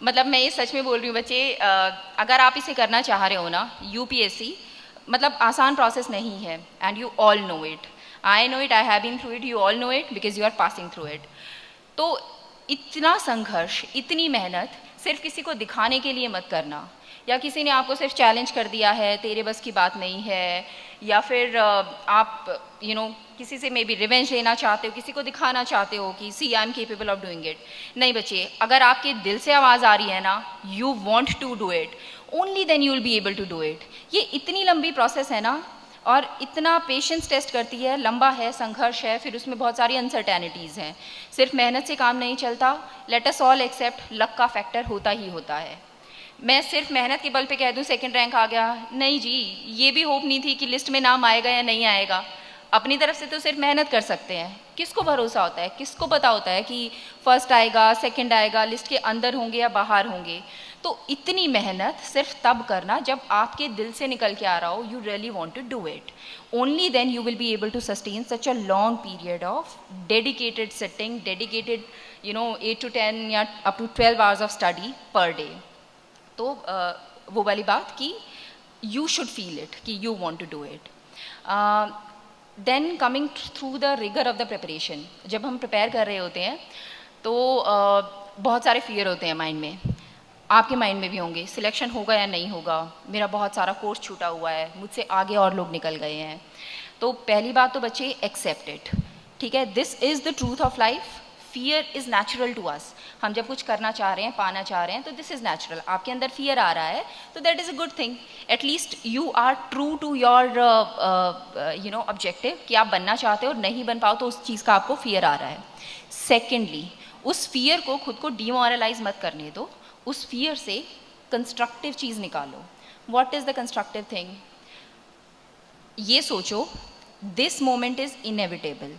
मतलब मैं ये सच में बोल रही हूँ बच्चे, अगर आप इसे करना चाह रहे हो ना, यूपीएससी मतलब आसान प्रोसेस नहीं है, and you all know it, I know it, I have been through it, you all know it because you are passing through it. तो इतना संघर्ष, इतनी मेहनत सिर्फ किसी को दिखाने के लिए मत करना, या किसी ने आपको सिर्फ चैलेंज कर दिया है, तेरे बस की बात नहीं है, या फिर आप किसी से मे बी रिवेंज लेना चाहते हो, किसी को दिखाना चाहते हो कि see I am capable of doing it. नहीं बच्चे, अगर आपके दिल से आवाज़ आ रही है ना, you want to do it, only then you will be able to do it. ये इतनी लंबी प्रोसेस है ना, और इतना पेशेंस टेस्ट करती है, लंबा है, संघर्ष है, फिर उसमें बहुत सारी अनसर्टेनिटीज़ हैं। सिर्फ मेहनत से काम नहीं चलता, let us all except luck का फैक्टर होता ही होता है। मैं सिर्फ मेहनत के बल पे कह दूं सेकंड रैंक आ गया, नहीं जी, ये भी होप नहीं थी कि लिस्ट में नाम आएगा या नहीं आएगा। अपनी तरफ से तो सिर्फ मेहनत कर सकते हैं, किसको भरोसा होता है, किसको पता होता है कि फर्स्ट आएगा, सेकंड आएगा, लिस्ट के अंदर होंगे या बाहर होंगे। तो इतनी मेहनत सिर्फ तब करना जब आपके दिल से निकल के आ रहा हो, you really want to do it, only then you will be able to sustain such a long period of dedicated sitting, dedicated 8 to 10 या up to 12 hours of study per day. तो वो वाली बात कि यू शुड फील इट, कि you want to do it. Then coming through the rigour of the preparation, जब हम prepare कर रहे होते हैं तो बहुत सारे फियर होते हैं माइंड में, आपके माइंड में भी होंगे, सिलेक्शन होगा या नहीं होगा, मेरा बहुत सारा कोर्स छूटा हुआ है, मुझसे आगे और लोग निकल गए हैं। तो पहली बात तो बच्चे एक्सेप्ट इट, ठीक है, this is the truth of life, fear is natural to us. हम जब कुछ करना चाह रहे हैं, पाना चाह रहे हैं, तो दिस इज़ नेचुरल। आपके अंदर फियर आ रहा है तो that is a good thing, at least you are true to your objective, कि आप बनना चाहते हो और नहीं बन पाओ तो उस चीज़ का आपको फियर आ रहा है। सेकेंडली, उस फियर को खुद को डिमोरलाइज मत करने दो, उस फियर से कंस्ट्रक्टिव चीज़ निकालो। What is the constructive thing? ये सोचो, दिस मोमेंट इज़ इनएविटेबल,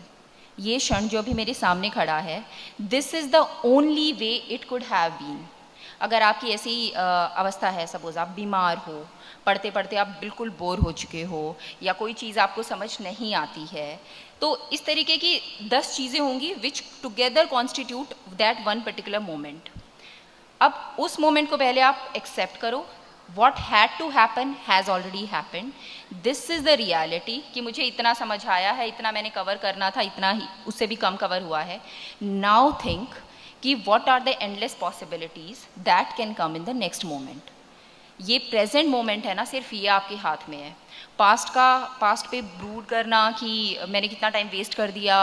ये क्षण जो अभी मेरे सामने खड़ा है, this is the only way it could have been. अगर आपकी ऐसी अवस्था है, सपोज आप बीमार हो, पढ़ते पढ़ते आप बिल्कुल बोर हो चुके हो, या कोई चीज़ आपको समझ नहीं आती है, तो इस तरीके की 10 चीज़ें होंगी which together constitute that one particular moment. अब उस मोमेंट को पहले आप एक्सेप्ट करो, what had to happen has already happened, this is the reality, कि मुझे इतना समझ आया है, इतना मैंने कवर करना था, इतना ही, उससे भी कम कवर हुआ है। now think कि what are the endless possibilities that can come in the next moment। ये प्रेजेंट मोमेंट है ना, सिर्फ ये आपके हाथ में है। पास्ट पे ब्रूड करना कि मैंने कितना टाइम वेस्ट कर दिया,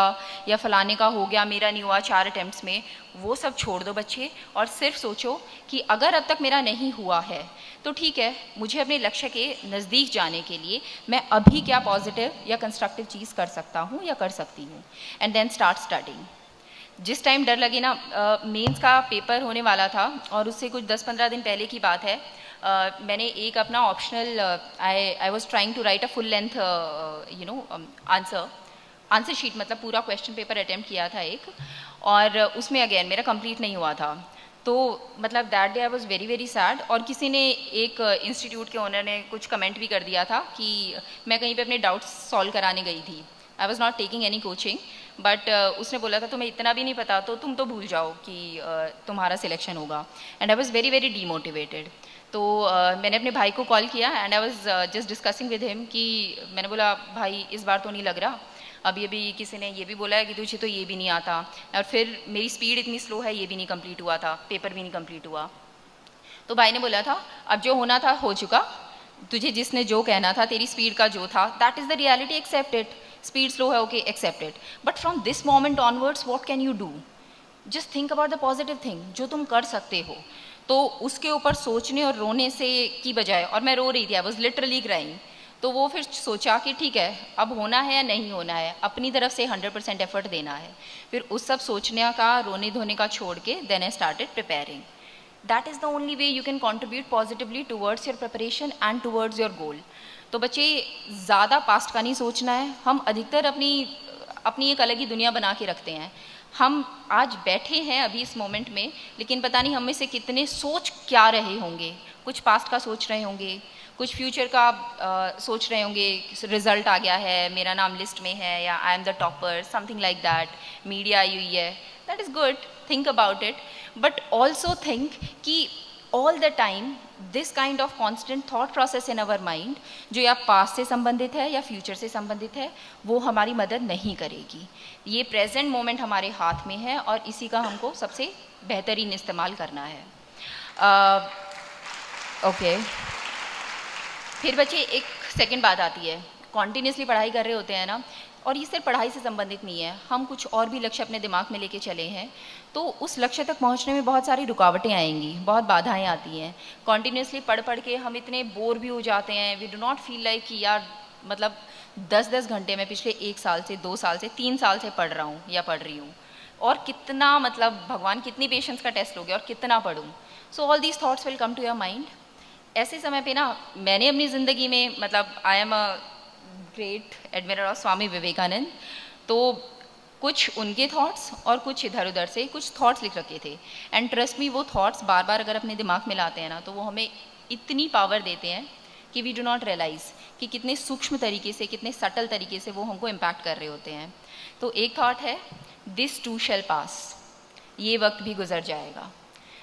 या फलाने का हो गया, मेरा नहीं हुआ 4 अटेम्प्ट्स में, वो सब छोड़ दो बच्चे, और सिर्फ सोचो कि अगर अब तक मेरा नहीं हुआ है तो ठीक है, मुझे अपने लक्ष्य के नज़दीक जाने के लिए मैं अभी क्या पॉजिटिव या कंस्ट्रक्टिव चीज़ कर सकता हूँ या कर सकती हूँ, एंड देन स्टार्ट स्टडिंग। जिस टाइम डर लगे ना, मेंस का पेपर होने वाला था और उससे कुछ 10-15 दिन पहले की बात है, मैंने एक अपना optional, I was trying to write a full length answer sheet, मतलब पूरा क्वेश्चन पेपर अटैम्प्ट किया था एक, और उसमें अगेन मेरा कंप्लीट नहीं हुआ था। तो मतलब that day I was very very sad, और किसी ने, एक इंस्टीट्यूट के ओनर ने कुछ कमेंट भी कर दिया था कि मैं कहीं पे अपने डाउट्स सॉल्व कराने गई थी, I was not taking any coaching, but उसने बोला था तुम्हें इतना भी नहीं पता तो तुम तो भूल जाओ कि तुम्हारा सिलेक्शन होगा, and I was very very demotivated. तो मैंने अपने भाई को कॉल किया, and I was just discussing with him, कि मैंने बोला भाई इस बार तो नहीं लग रहा, अभी अभी किसी ने ये भी बोला है कि तुझे तो ये भी नहीं आता, और फिर मेरी स्पीड इतनी स्लो है, ये भी नहीं कंप्लीट हुआ था, पेपर भी नहीं कंप्लीट हुआ। तो भाई ने बोला था अब जो होना था हो चुका, तुझे जिसने जो कहना था, तेरी स्पीड का जो था, that is the reality, accept it, speed slow है, okay accept it, but from this moment onwards what can you do? Just think about the positive thing जो तुम कर सकते हो। तो उसके ऊपर सोचने और रोने से की बजाय, और मैं रो रही थी, आई वॉज लिटरली क्राइंग, तो वो फिर सोचा कि ठीक है, अब होना है या नहीं होना है, अपनी तरफ से 100% एफर्ट देना है। फिर उस सब सोचने का, रोने धोने का छोड़ के then I started preparing. That is the only way you can contribute positively towards your preparation and towards your goal. तो बच्चे, ज़्यादा पास्ट का नहीं सोचना है, हम अधिकतर अपनी एक अलग ही दुनिया बना के रखते हैं। हम आज बैठे हैं अभी इस मोमेंट में, लेकिन पता नहीं हम में से कितने सोच क्या रहे होंगे, कुछ पास्ट का सोच रहे होंगे, कुछ फ्यूचर का सोच रहे होंगे, रिजल्ट आ गया है, मेरा नाम लिस्ट में है, या I am the topper, something like that, media आई हुई है, that is good, think about it, but also think कि all the time this kind of constant thought process in our mind, जो या पास्ट से संबंधित है या फ्यूचर से संबंधित है, वो हमारी मदद नहीं करेगी। ये प्रेजेंट मोमेंट हमारे हाथ में है और इसी का हमको सबसे बेहतरीन इस्तेमाल करना है। ओके फिर बच्चे एक सेकंड बात आती है, कॉन्टीन्यूसली पढ़ाई कर रहे होते हैं ना, और ये सिर्फ पढ़ाई से संबंधित नहीं है, हम कुछ और भी लक्ष्य अपने दिमाग में लेके चले हैं, तो उस लक्ष्य तक पहुंचने में बहुत सारी रुकावटें आएंगी, बहुत बाधाएं आती हैं। कॉन्टीन्यूसली पढ़ पढ़ के हम इतने बोर भी हो जाते हैं, we do not feel like कि यार मतलब 10-10 घंटे में पिछले 1 साल से 2 साल से 3 साल से पढ़ रहा हूँ या पढ़ रही हूँ, और कितना मतलब भगवान कितनी पेशेंस का टेस्ट लोगे और कितना पढ़ूँ। So all these thoughts will come to your mind. ऐसे समय पे ना मैंने अपनी ज़िंदगी में मतलब I am a great admirer of Swami Vivekananda, तो कुछ उनके थॉट्स और कुछ इधर उधर से कुछ थॉट्स लिख रखे थे, एंड ट्रस्ट मी वो थॉट्स बार बार अगर अपने दिमाग में लाते हैं ना, तो वो हमें इतनी पावर देते हैं कि वी डू नॉट रियलाइज़ कि कितने सूक्ष्म तरीके से, कितने सटल तरीके से वो हमको इम्पैक्ट कर रहे होते हैं। तो एक थॉट है, दिस टू शैल पास, ये वक्त भी गुजर जाएगा।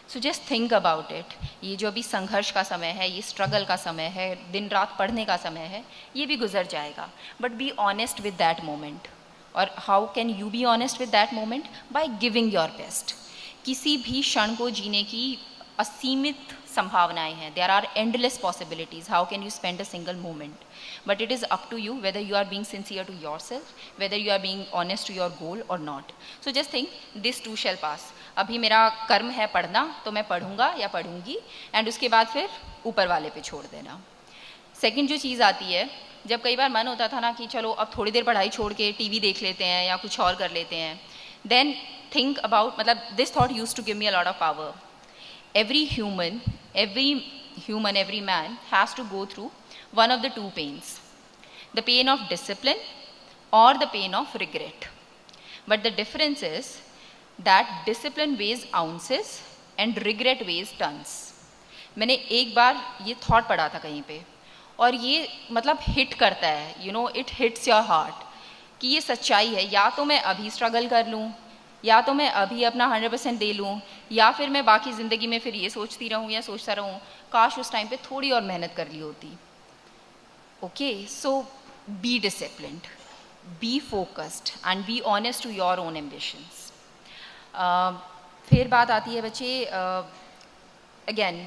सो जस्ट थिंक अबाउट इट। ये जो अभी संघर्ष का समय है, ये स्ट्रगल का समय है, दिन रात पढ़ने का समय है, ये भी गुजर जाएगा, but be honest with that moment. और how can you be honest with that moment? By giving your best. किसी भी क्षण को जीने की असीमित संभावनाएं हैं, there are endless possibilities, how can you spend a single moment? But it is up to you whether you are being sincere to yourself, whether you are being honest to your goal और not. So just think this to शैल पास। अभी मेरा कर्म है पढ़ना, तो मैं पढ़ूंगा या पढ़ूंगी, एंड उसके बाद फिर ऊपर वाले पे छोड़ देना। सेकंड जो चीज़ आती है, जब कई बार मन होता था ना कि चलो अब थोड़ी देर पढ़ाई छोड़ के टीवी देख लेते हैं या कुछ और कर लेते हैं, देन थिंक अबाउट, मतलब this thought used to give me a lot of power. every human, every man has to go through one of the two pains, the pain of discipline or the pain of regret. But the difference is that discipline weighs ounces and regret weighs tons. मैंने एक बार ये thought पढ़ा था कहीं पे, और ये मतलब हिट करता है, you know, it hits your heart, कि ये सच्चाई है। या तो मैं अभी स्ट्रगल कर लूँ, या तो मैं अभी अपना 100% दे लूँ, या फिर मैं बाकी ज़िंदगी में फिर ये सोचती रहूँ या सोचता रहूँ काश उस टाइम पे थोड़ी और मेहनत कर ली होती। Okay, so be disciplined, be focused and be honest to your own ambitions. फिर बात आती है बच्चे, अगेन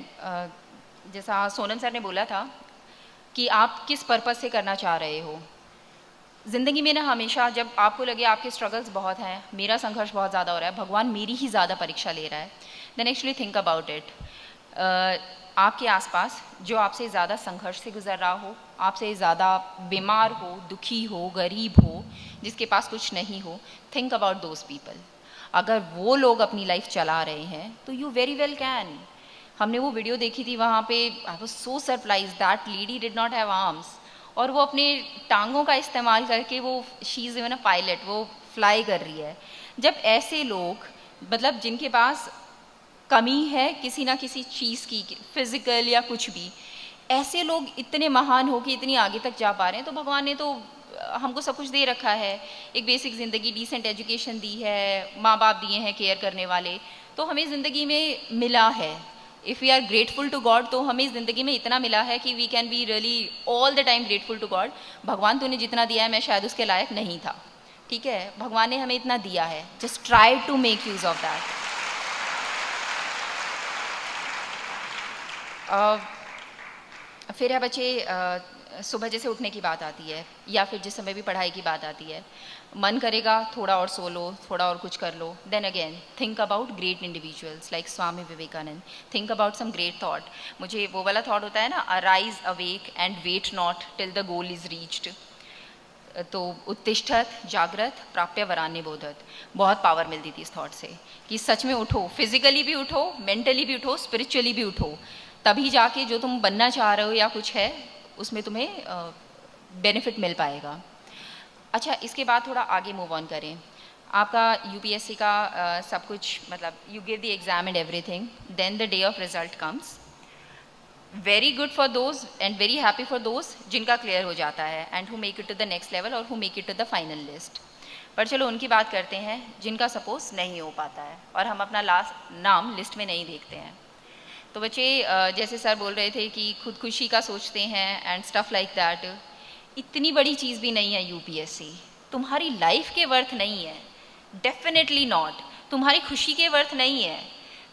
जैसा सोनम सर ने बोला था कि आप किस पर्पज़ से करना चाह रहे हो ज़िंदगी में ना। हमेशा जब आपको लगे आपके स्ट्रगल्स बहुत हैं, मेरा संघर्ष बहुत ज़्यादा हो रहा है, भगवान मेरी ही ज़्यादा परीक्षा ले रहा है, then actually think about it. आपके आसपास जो आपसे ज़्यादा संघर्ष से गुजर रहा हो, आपसे ज़्यादा बीमार हो, दुखी हो, गरीब हो, जिसके पास कुछ नहीं हो, थिंक अबाउट दोज पीपल। अगर वो लोग अपनी लाइफ चला रहे हैं तो यू वेरी वेल कैन। हमने वो वीडियो देखी थी, वहाँ पे I was so surprise that lady did not have arms, और वो अपने टांगों का इस्तेमाल करके वो she is even a pilot, वो फ्लाई कर रही है। जब ऐसे लोग, मतलब जिनके पास कमी है किसी ना किसी चीज़ की, फिजिकल या कुछ भी, ऐसे लोग इतने महान हो कि इतनी आगे तक जा पा रहे हैं, तो भगवान ने तो हमको सब कुछ दे रखा है। एक बेसिक ज़िंदगी, डिसेंट एजुकेशन दी है, माँ बाप दिए हैं केयर करने वाले, तो हमें ज़िंदगी में मिला है। If we are grateful to God, तो हमें इस ज़िंदगी में इतना मिला है कि we can be really all the time grateful to God. भगवान तूने जितना दिया है मैं शायद उसके लायक नहीं था, ठीक है, भगवान ने हमें इतना दिया है, just try to make use of that. फिर है बच्चे, सुबह जैसे उठने की बात आती है या फिर जिस समय भी पढ़ाई की बात आती है, मन करेगा थोड़ा और सो लो, थोड़ा और कुछ कर लो, then again think about great individuals like Swami Vivekananda, think about some great thought. मुझे वो वाला थॉट होता है ना, arise awake and wait not till the goal is reached. तो उत्तिष्ठत जागृत प्राप्य वरान्य बोधत, बहुत पावर मिलती थी इस थॉट से कि सच में उठो, फिजिकली भी उठो, मेंटली भी उठो, स्पिरिचुअली भी उठो, तभी जाके जो तुम बनना चाह रहे हो या कुछ है उसमें तुम्हें बेनिफिट मिल पाएगा। अच्छा, इसके बाद थोड़ा आगे मूव ऑन करें। आपका यूपीएससी का सब कुछ, मतलब you give the exam and everything, then the day of result comes. Very good for those and very happy for those जिनका क्लियर हो जाता है, and who make it to the next level और who make it to the final list. पर चलो उनकी बात करते हैं जिनका सपोज नहीं हो पाता है और हम अपना लास्ट नाम लिस्ट में नहीं देखते हैं। तो बच्चे जैसे सर बोल रहे थे कि खुदकुशी का सोचते हैं एंड स्टफ लाइक दैट, इतनी बड़ी चीज़ भी नहीं है यूपीएससी। तुम्हारी लाइफ के वर्थ नहीं है, डेफिनेटली नॉट। तुम्हारी खुशी के वर्थ नहीं है।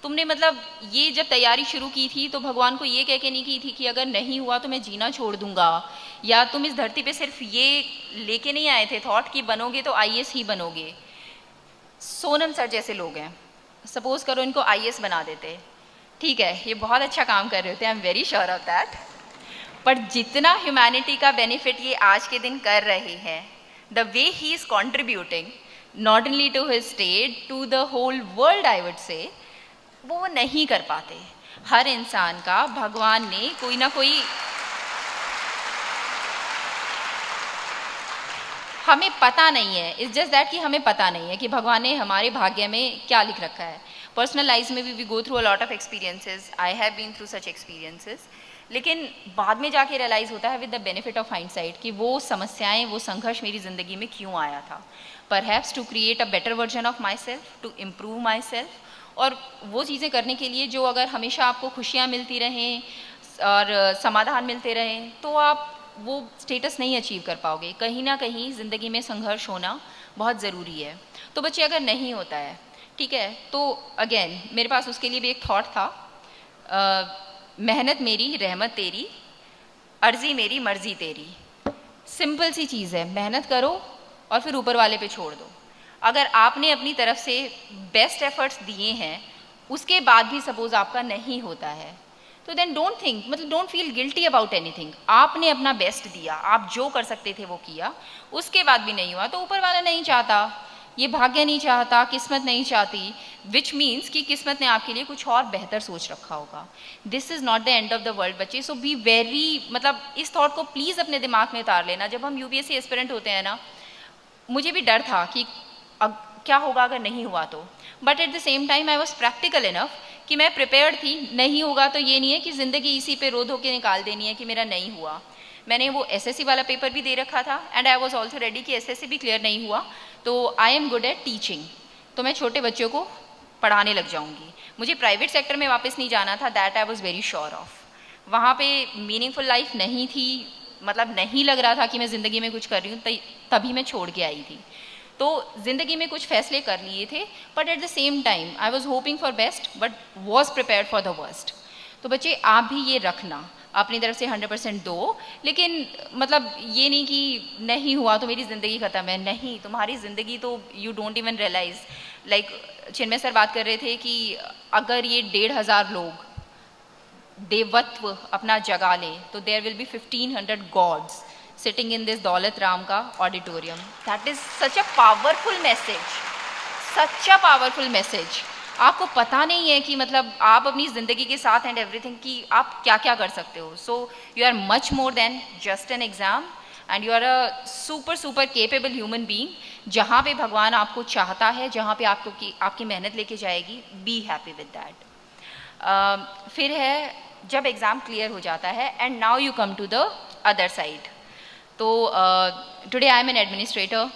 तुमने मतलब ये जब तैयारी शुरू की थी तो भगवान को ये कह के नहीं की थी कि अगर नहीं हुआ तो मैं जीना छोड़ दूंगा, या तुम इस धरती पे सिर्फ ये लेके नहीं आए थे थॉट कि बनोगे तो आईएएस ही बनोगे। सोनम सर जैसे लोग हैं, सपोज करो इनको आईएएस बना देते, ठीक है, ये बहुत अच्छा काम कर रहे होते हैं, I am very sure of that, पर जितना ह्यूमैनिटी का बेनिफिट ये आज के दिन कर रहे हैं, the way he is contributing not only to his state, to the whole world, I would say, वो नहीं कर पाते। हर इंसान का भगवान ने कोई ना कोई, हमें पता नहीं है, इट्स जस्ट दैट कि हमें पता नहीं है कि भगवान ने हमारे भाग्य में क्या लिख रखा है। पर्सनल लाइफ में भी we go through a lot of experiences, I have been through such experiences, लेकिन बाद में जाके रियलाइज़ होता है with the benefit of hindsight कि वो समस्याएं, वो संघर्ष मेरी ज़िंदगी में क्यों आया था। Perhaps to create a better version of myself, to improve myself, और वो चीज़ें करने के लिए जो अगर हमेशा आपको खुशियाँ मिलती रहें और समाधान मिलते रहें तो आप वो स्टेटस नहीं अचीव कर पाओगे। कहीं ना कहीं ज़िंदगी में संघर्ष होना बहुत ज़रूरी है। तो बच्चे अगर नहीं होता है, ठीक है, तो अगेन मेरे पास उसके लिए भी एक थॉट था, मेहनत मेरी रहमत तेरी, अर्जी मेरी मर्जी तेरी। सिंपल सी चीज़ है, मेहनत करो और फिर ऊपर वाले पे छोड़ दो। अगर आपने अपनी तरफ से बेस्ट एफर्ट्स दिए हैं, उसके बाद भी सपोज आपका नहीं होता है, तो देन डोंट थिंक, मतलब don't feel guilty about anything. आपने अपना बेस्ट दिया, आप जो कर सकते थे वो किया, उसके बाद भी नहीं हुआ तो ऊपर वाला नहीं चाहता, ये भाग्य नहीं चाहता, किस्मत नहीं चाहती, विच मीन्स कि किस्मत ने आपके लिए कुछ और बेहतर सोच रखा होगा। This is not the end of the world बच्चे। सो बी वेरी, मतलब इस थॉट को प्लीज़ अपने दिमाग में उतार लेना। जब हम यूपीएससी एस्पिरेंट होते हैं ना, मुझे भी डर था कि क्या होगा अगर नहीं हुआ तो, but at the same time I was practical enough कि मैं प्रिपेयर्ड थी। नहीं होगा तो ये नहीं है कि ज़िंदगी इसी पे रो धो के निकाल देनी है कि मेरा नहीं हुआ। मैंने वो एसएससी वाला पेपर भी दे रखा था and I was also ready कि एसएससी भी क्लियर नहीं हुआ तो I am good at teaching, तो मैं छोटे बच्चों को पढ़ाने लग जाऊँगी। मुझे प्राइवेट सेक्टर में वापस नहीं जाना था, that I was very sure of. वहाँ पे मीनिंगफुल लाइफ नहीं थी, मतलब नहीं लग रहा था कि मैं ज़िंदगी में कुछ कर रही हूँ, तभी मैं छोड़ के आई थी। तो ज़िंदगी में कुछ फैसले कर लिए थे, but at the same time I was hoping for best but was prepared for the worst. तो बच्चे आप भी ये रखना, अपनी तरफ से 100% दो, लेकिन मतलब ये नहीं कि नहीं हुआ तो मेरी ज़िंदगी ख़त्म है। नहीं, तुम्हारी ज़िंदगी तो you don't even realise. Like Chinmay sir बात कर रहे थे कि अगर ये 1,500 लोग देवत्व अपना जगा लें तो there will be 1500 gods sitting in this Daulat Ram का auditorium. That is such a powerful message, such a powerful message। आपको पता नहीं है कि मतलब आप अपनी ज़िंदगी के साथ एंड एवरीथिंग की आप क्या क्या कर सकते हो। So you are much more than just an exam and you are a super capable human being. जहाँ पे भगवान आपको चाहता है, जहाँ पे आपकी मेहनत लेके जाएगी, बी हैप्पी विद दैट। फिर है जब एग्ज़ाम क्लियर हो जाता है and now you come to the other side. तो today I am an administrator,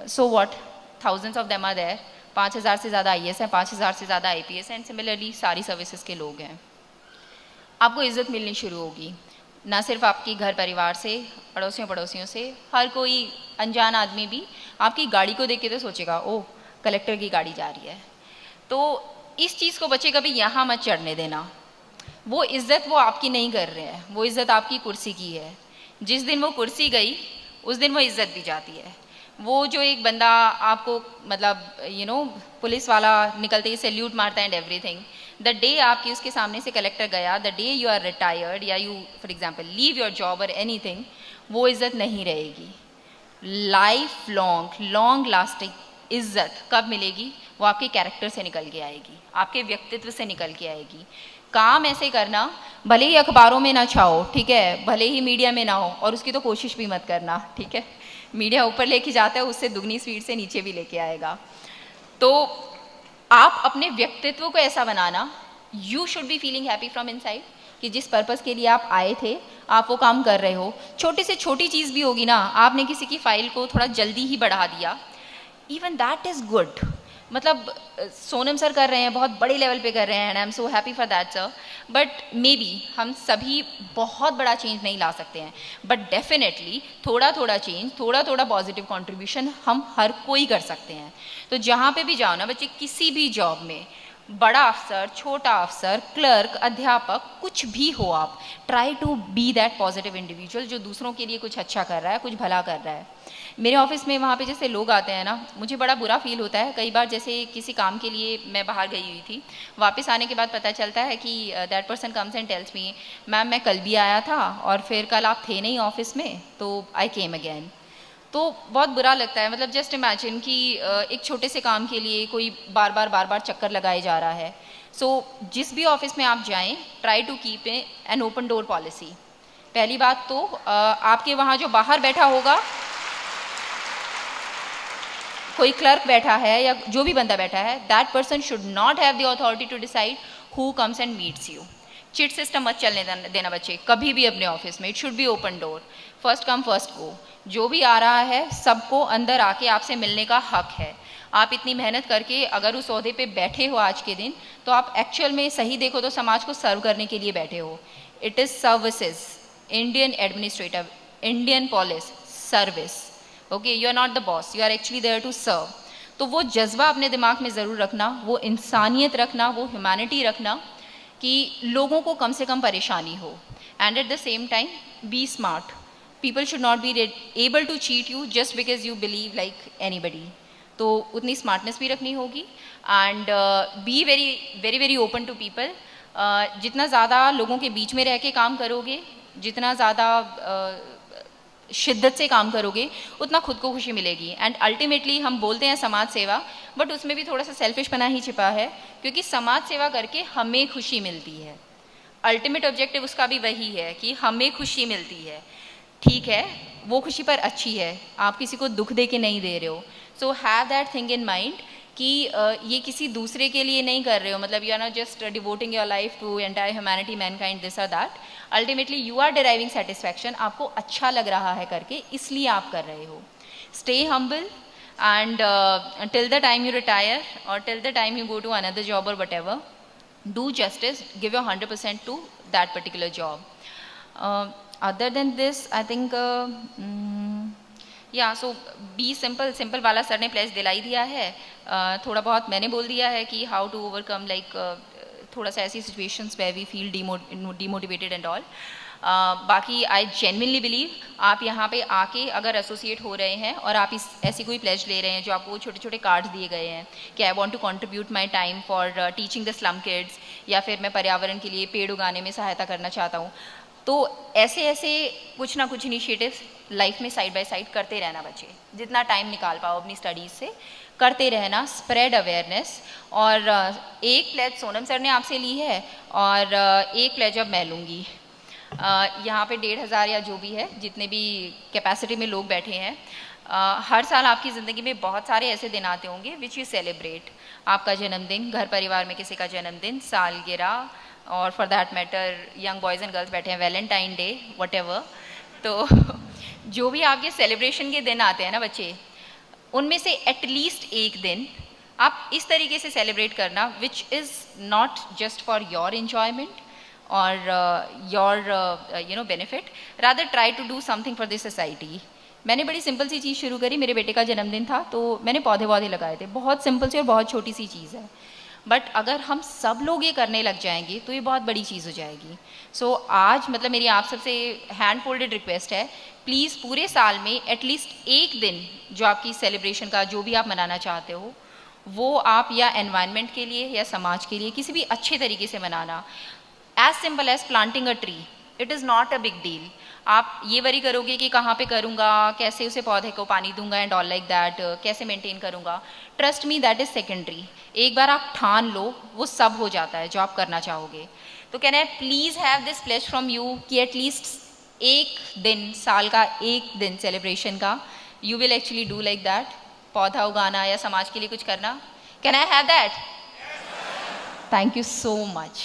so what, thousands of them are there. 5,000 से ज़्यादा आईएएस हैं, 5,000 से ज़्यादा आईपीएस एंड सिमिलरली सारी सर्विसेज के लोग हैं। आपको इज़्ज़त मिलनी शुरू होगी, ना सिर्फ आपके घर परिवार से, पड़ोसियों से, हर कोई अनजान आदमी भी आपकी गाड़ी को देख के तो सोचेगा ओह कलेक्टर की गाड़ी जा रही है। तो इस चीज़ को बच्चे कभी यहाँ मत चढ़ने देना। वो इज़्ज़त वो आपकी नहीं कर रहे हैं, वो इज़्ज़त आपकी कुर्सी की है। जिस दिन वो कुर्सी गई उस दिन वो इज़्ज़त भी जाती है। वो जो एक बंदा आपको मतलब पुलिस वाला निकलते ही सैल्यूट मारता है एंड एवरीथिंग, द डे आपकी उसके सामने से कलेक्टर गया, the day you are retired या you for example leave your job और एनीथिंग, वो इज़्ज़त नहीं रहेगी। लाइफ लॉन्ग लास्टिंग इज़्ज़त कब मिलेगी? वो आपके कैरेक्टर से निकल के आएगी, आपके व्यक्तित्व से निकल के आएगी। काम ऐसे करना, भले ही अखबारों में ना छाओ, ठीक है, भले ही मीडिया में ना हो, और उसकी तो कोशिश भी मत करना, ठीक है। मीडिया ऊपर लेके जाता है, उससे दुगनी स्पीड से नीचे भी लेके आएगा। तो आप अपने व्यक्तित्व को ऐसा बनाना, you should be feeling happy from inside कि जिस पर्पज़ के लिए आप आए थे आप वो काम कर रहे हो। छोटी से छोटी चीज़ भी होगी ना, आपने किसी की फाइल को थोड़ा जल्दी ही बढ़ा दिया इवन दैट इज़ गुड। मतलब सोनम सर कर रहे हैं, बहुत बड़े लेवल पे कर रहे हैं, and I am so happy for that sir. But may be हम सभी बहुत बड़ा चेंज नहीं ला सकते हैं, बट डेफिनेटली थोड़ा थोड़ा चेंज, थोड़ा थोड़ा पॉजिटिव कंट्रीब्यूशन हम हर कोई कर सकते हैं। तो जहाँ पे भी जाओ ना बच्चे, किसी भी जॉब में, बड़ा अफसर, छोटा अफसर, क्लर्क, अध्यापक, कुछ भी हो, आप try to be that positive individual जो दूसरों के लिए कुछ अच्छा कर रहा है, कुछ भला कर रहा है। मेरे ऑफिस में वहाँ पे जैसे लोग आते हैं ना, मुझे बड़ा बुरा फील होता है कई बार। जैसे किसी काम के लिए मैं बाहर गई हुई थी, वापस आने के बाद पता चलता है कि that person comes and tells me, ma'am मैं कल भी आया था और फिर कल आप थे नहीं ऑफिस में, तो आई केम अगेन। तो बहुत बुरा लगता है। मतलब जस्ट इमेजिन कि एक छोटे से काम के लिए कोई बार बार चक्कर लगाए जा रहा है। सो जिस भी ऑफिस में आप जाएं, try to keep an open door policy. पहली बात तो आपके वहाँ जो बाहर बैठा होगा, कोई क्लर्क बैठा है या जो भी बंदा बैठा है, that person should not have the authority to decide who comes and meets you. Chit system मत चलने देना बच्चे कभी भी अपने ऑफिस में। It should be open door, first come first go. जो भी आ रहा है सबको अंदर आके आपसे मिलने का हक है। आप इतनी मेहनत करके अगर उस ओहदे पे बैठे हो आज के दिन, तो आप एक्चुअल में सही देखो तो समाज को सर्व करने के लिए बैठे हो। It is services, Indian administrative, Indian police service. Okay, you are not the boss, you are actually there to serve. तो वो जज्बा अपने दिमाग में ज़रूर रखना, वो इंसानियत रखना, वो ह्यूमैनिटी रखना कि लोगों को कम से कम परेशानी हो। And at the same time be smart. People should not be able to cheat you just because you believe like anybody. तो उतनी स्मार्टनेस भी रखनी होगी। And be very very very open to people. जितना ज़्यादा लोगों के बीच में रह के काम करोगे, जितना ज़्यादा शिद्दत से काम करोगे, उतना खुद को खुशी मिलेगी। एंड अल्टीमेटली हम बोलते हैं समाज सेवा, बट उसमें भी थोड़ा सा सेल्फिशपना ही छिपा है, क्योंकि समाज सेवा करके हमें खुशी मिलती है। अल्टीमेट ऑब्जेक्टिव उसका भी वही है कि हमें खुशी मिलती है। ठीक है, वो खुशी पर अच्छी है, आप किसी को दुख दे के नहीं दे रहे हो। So have that thing in mind कि ये किसी दूसरे के लिए नहीं कर रहे हो। मतलब you are not just devoting your life to entire humanity, mankind, this और that. Ultimately you are deriving satisfaction, आपको अच्छा लग रहा है करके, इसलिए आप कर रहे हो। Stay humble and till the time you retire और till the time you go to another job और whatever, do justice, give your 100% to that particular job. Other than this, I think yeah, so be simple. Simple वाला sir ने place दिलाई दिया है। थोड़ा बहुत मैंने बोल दिया है कि how to overcome like थोड़ा सा ऐसी situations where we feel demotivated and all. बाकी आई जेन्युइनली बिलीव आप यहाँ पे आके अगर एसोसिएट हो रहे हैं और आप ऐसी कोई प्लेज ले रहे हैं जो आपको छोटे छोटे कार्ड्स दिए गए हैं कि I want to contribute my time for teaching the slum kids, या फिर मैं पर्यावरण के लिए पेड़ उगाने में सहायता करना चाहता हूँ, तो ऐसे ऐसे कुछ ना कुछ इनिशिएटिव्स लाइफ में साइड बाय साइड करते रहना बच्चे। जितना टाइम निकाल पाओ अपनी स्टडीज़ से करते रहना, स्प्रेड अवेयरनेस। और एक प्लेज सोनम सर ने आपसे ली है और एक प्लेज अब मैं लूँगी। यहाँ पे 1500 या जो भी है, जितने भी कैपेसिटी में लोग बैठे हैं, हर साल आपकी ज़िंदगी में बहुत सारे ऐसे दिन आते होंगे विच यू सेलिब्रेट। आपका जन्मदिन, घर परिवार में किसी का जन्मदिन, सालगिरह, और for that matter young boys and girls बैठे हैं, वैलेंटाइन डे, वट एवर। तो जो भी आपके सेलिब्रेशन के दिन आते हैं ना बच्चे, उनमें से एटलीस्ट एक दिन आप इस तरीके से सेलिब्रेट करना which is not just for your enjoyment or your benefit, rather try to do something for the society. मैंने बड़ी सिंपल सी चीज़ शुरू करी। मेरे बेटे का जन्मदिन था तो मैंने पौधे लगाए थे। बहुत सिंपल सी और बहुत छोटी सी चीज़ है, बट अगर हम सब लोग ये करने लग जाएंगे तो ये बहुत बड़ी चीज़ हो जाएगी। सो आज मतलब मेरी आप सबसे हैंड फोल्डेड रिक्वेस्ट है, प्लीज़ पूरे साल में एटलीस्ट एक दिन जो आपकी सेलिब्रेशन का जो भी आप मनाना चाहते हो, वो आप या एनवायरनमेंट के लिए या समाज के लिए किसी भी अच्छे तरीके से मनाना। As simple as planting a tree, it is not a big deal. आप ये वरी करोगे कि कहाँ पे करूँगा, कैसे उसे पौधे को पानी दूंगा एंड ऑल लाइक दैट, कैसे मेंटेन करूँगा, trust me that is secondary. एक बार आप ठान लो, वो सब हो जाता है जो आप करना चाहोगे। तो can I please have this pledge from you कि एटलीस्ट एक दिन, साल का एक दिन सेलिब्रेशन का, you will actually do like that, पौधा उगाना या समाज के लिए कुछ करना। Can I have that? Thank you so much.